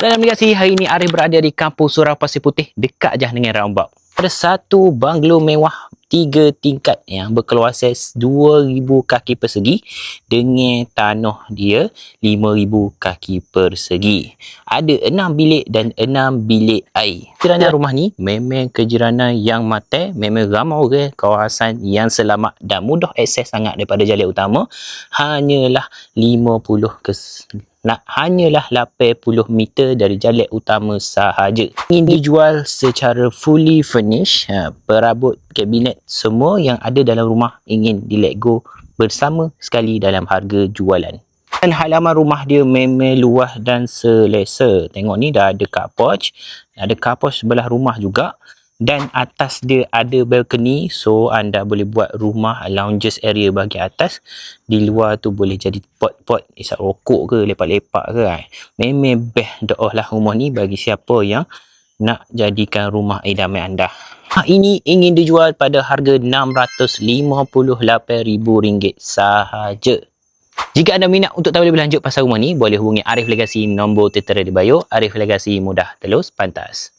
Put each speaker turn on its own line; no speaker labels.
Salam Legasi, hari ini Arif berada di kampung Surau Pasir Putih dekat je dengan roundabout. Ada satu banglo mewah 3 tingkat yang berkeluasan 2,000 kaki persegi dengan tanah dia 5,000 kaki persegi. Ada 6 bilik dan 6 bilik air. Kejiranan rumah ni memang kejiranan yang matai, memang ramai orang, kawasan yang selamat dan mudah akses sangat daripada jalan utama. Hanyalah 80 meter dari jalan utama sahaja. Ingin dijual secara fully furnished, perabot kabinet semua yang ada dalam rumah ingin di let go bersama sekali dalam harga jualan. Dan halaman rumah dia memang luas dan selesa. Tengok ni dah ada car porch, ada car porch sebelah rumah juga. Dan atas dia ada balcony, so anda boleh buat rumah lounges area bahagian atas. Di luar tu boleh jadi pot-pot isap rokok ke, lepak-lepak ke. Memang best doa lah rumah ni bagi siapa yang nak jadikan rumah idaman anda. Ini ingin dijual pada harga RM658,000 sahaja. Jika anda minat untuk tahu lebih lanjut pasal rumah ni, boleh hubungi Arif Legasi, nombor tertera di bio. Arif Legasi, mudah telus pantas.